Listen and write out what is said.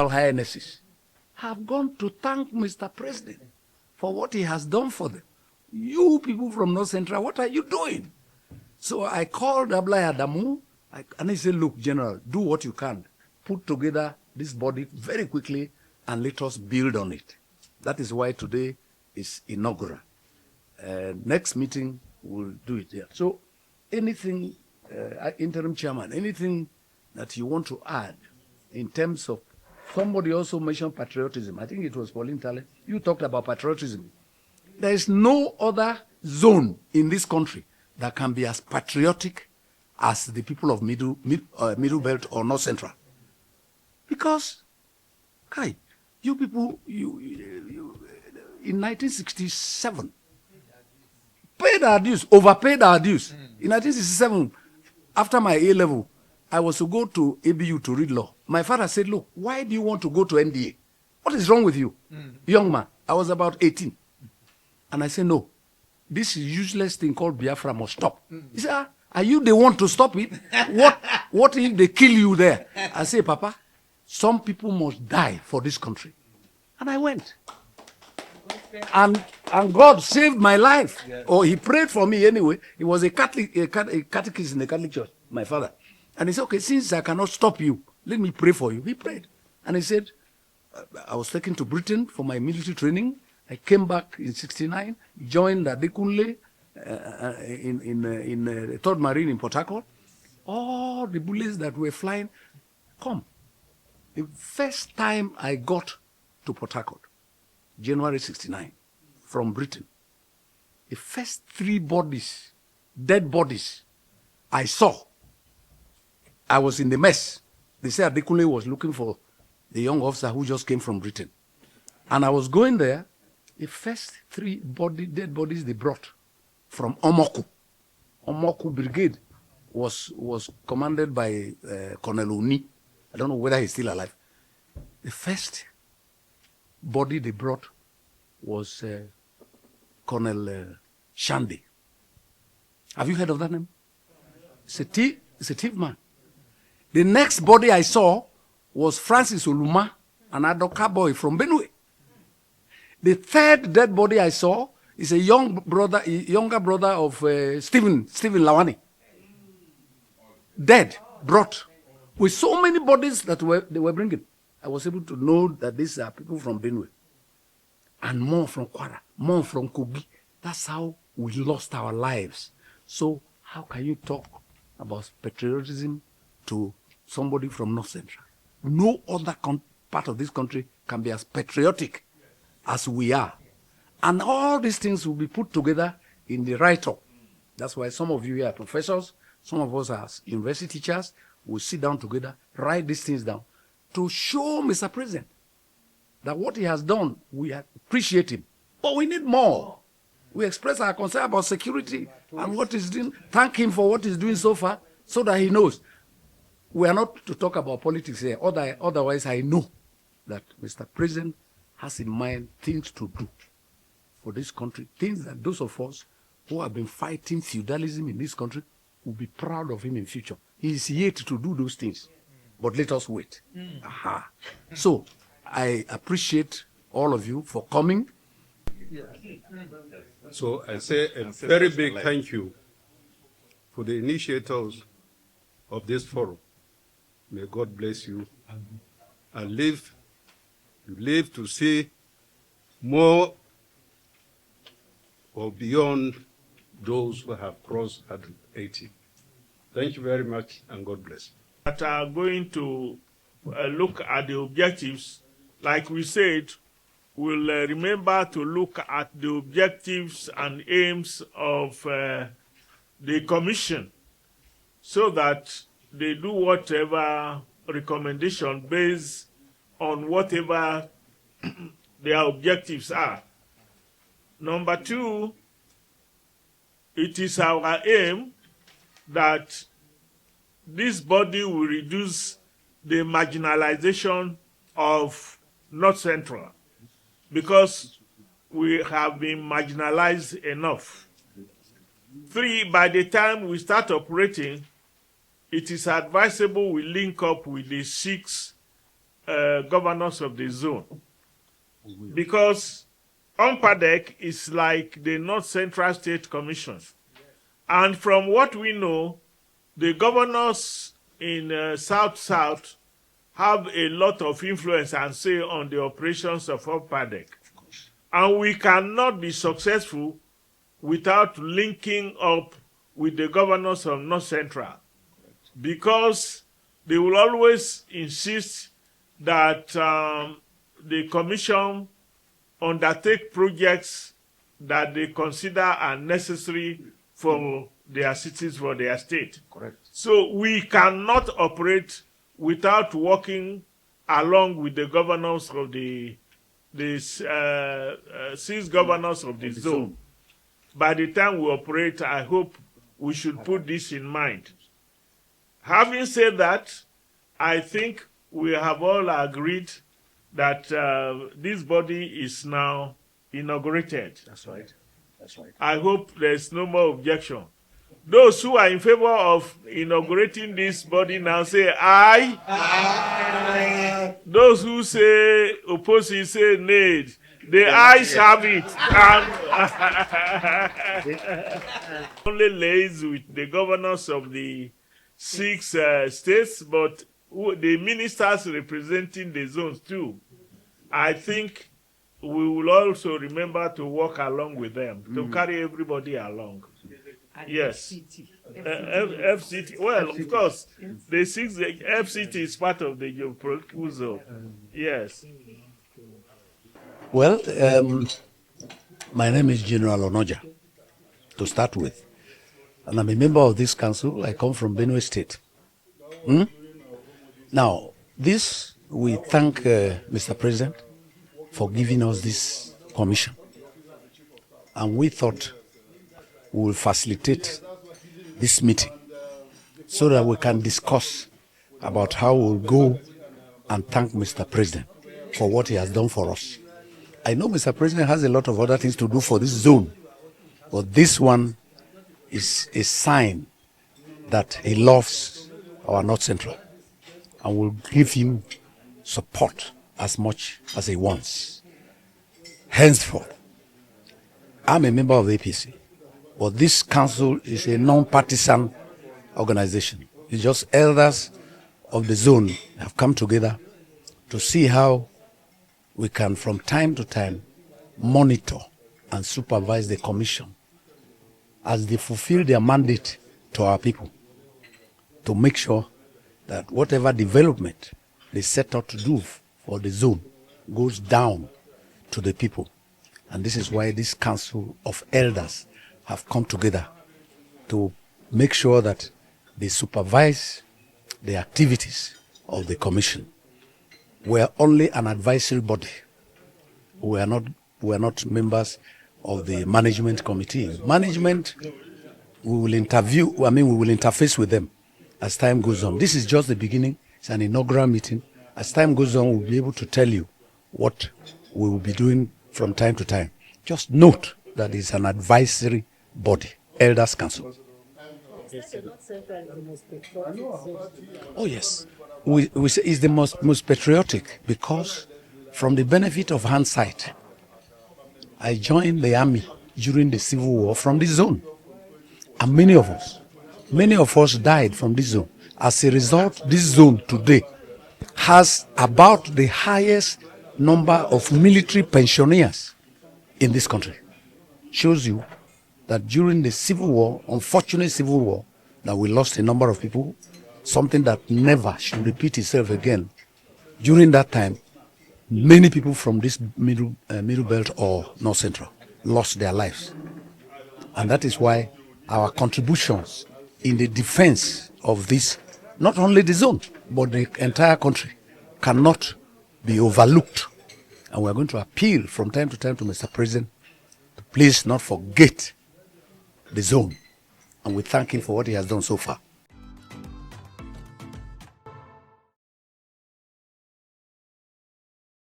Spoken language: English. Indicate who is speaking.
Speaker 1: Highnesses have gone to thank Mr. President for what he has done for them. You people from North Central, what are you doing? So I called Ablai Adamu, and he said, look, General, do what you can. Put together this body very quickly and let us build on it. That is why today is inaugural. Next meeting, we'll do it here. So anything, Interim Chairman, anything that you want to add in terms of, somebody also mentioned patriotism. I think it was Pauline Tale. You talked about patriotism. There is no other zone in this country that can be as patriotic as the people of Middle Belt or North Central. Because, Kai, you people, in 1967, paid our dues, overpaid our dues. In 1967, after my A-level, I was to go to ABU to read law. My father said, look, why do you want to go to NDA? What is wrong with you? Young man, I was about 18. And I said, no, this useless thing called Biafra must stop. He said, are you the one to stop it? What if they kill you there? I say, Papa, some people must die for this country. And I went. And God saved my life. Yes. Or he prayed for me anyway. He was a catechist in the Catholic Church, my father. And he said, okay, since I cannot stop you, let me pray for you. He prayed. And he said, I was taken to Britain for my military training. I came back in 1969, joined Adekunle in the 3rd Marine in Port Harcourt. All the bullets that were flying, come. The first time I got to Port Harcourt, January 1969, from Britain, the first 3 bodies, dead bodies, I saw. I was in the mess. They said Adekunle was looking for the young officer who just came from Britain. And I was going there. The first 3 dead bodies they brought from Omoku. Omoku Brigade was commanded by Colonel Oni. I don't know whether he's still alive. The first body they brought was Colonel Shandi. Have you heard of that name? It's a thief man. The next body I saw was Francis Oluma, an Adoka boy from Benue. The 3rd dead body I saw is a younger brother of Stephen Lawani. Dead, brought. With so many bodies that they were bringing, I was able to know that these are people from Benue. And more from Kwara, more from Kogi. That's how we lost our lives. So how can you talk about patriotism to somebody from North Central? No other part of this country can be as patriotic as we are. And all these things will be put together in the write-up. That's why some of you are professors, some of us are university teachers, will sit down together, write these things down, to show Mr. President that what he has done, we appreciate him. But we need more. We express our concern about security and what he's doing. Thank him for what he's doing so far, so that he knows. We are not to talk about politics here. Otherwise, I know that Mr. President has in mind things to do for this country, things that those of us who have been fighting feudalism in this country will be proud of him in future. He is yet to do those things, but let us wait. Aha. So I appreciate all of you for coming.
Speaker 2: So I say a very big thank you for the initiators of this forum. May God bless you and live to see more or beyond those who have crossed at 80. Thank you very much, and God bless.
Speaker 3: That are going to look at the objectives, like we said, we'll remember to look at the objectives and aims of the commission, so that they do whatever recommendation based on whatever their objectives are. Number 2, it is our aim that this body will reduce the marginalization of North Central, because we have been marginalized enough. 3, by the time we start operating, it is advisable we link up with the 6 governors of the zone. Because UNPADEC is like the North Central State Commission. And from what we know, the governors in South-South have a lot of influence and say on the operations of UNPADEC. And we cannot be successful without linking up with the governors of North Central, because they will always insist that the commission undertake projects that they consider are necessary for their cities, for their state.
Speaker 1: Correct.
Speaker 3: So we cannot operate without working along with the governors of the 6 governors of the zone. By the time we operate, I hope we should put this in mind. Having said that, I think we have all agreed that this body is now inaugurated.
Speaker 1: That's right. That's right.
Speaker 3: I hope there's no more objection. Those who are in favor of inaugurating this body now say aye. Aye. Those who say oppose it say nay. The ayes have it. Only lays with the governors of the 6 states, but the ministers representing the zones too. I think we will also remember to work along with them, to carry everybody along. Yes. FCT. Well, of course, the 6 FCT is part of the geopolitical zone. Yes.
Speaker 1: Well, my name is General Onoja, to start with. And I'm a member of this council. I come from Benue State. Now, this, we thank Mr. President for giving us this commission. And we thought we will facilitate this meeting so that we can discuss about how we'll go and thank Mr. President for what he has done for us. I know Mr. President has a lot of other things to do for this zone, but this one is a sign that he loves our North Central and will give him support as much as he wants. Henceforth, I'm a member of the APC, but this council is a non-partisan organization. It's just elders of the zone have come together to see how we can, from time to time, monitor and supervise the commission as they fulfill their mandate to our people, to make sure that whatever development they set out to do for the zone goes down to the people. And this is why this council of elders have come together to make sure that they supervise the activities of the commission. We are only an advisory body. We are not members of the management committee. Management, we will interface with them as time goes on. This is just the beginning. It's an inaugural meeting. As time goes on, we'll be able to tell you what we will be doing from time to time. Just note that it's an advisory body, Elders Council. Oh yes, we say it's the most patriotic, because from the benefit of hindsight, I joined the army during the Civil War from this zone, and many of us died from this zone. As a result, this zone today has about the highest number of military pensioners in this country. Shows you that during the Civil War, unfortunate Civil War, that we lost a number of people, something that never should repeat itself again. During that time, many people from this middle belt or North Central lost their lives. And that is why our contributions in the defense of this, not only the zone, but the entire country, cannot be overlooked. And we're going to appeal from time to time to Mr. President to please not forget the zone. And we thank him for what he has done so far.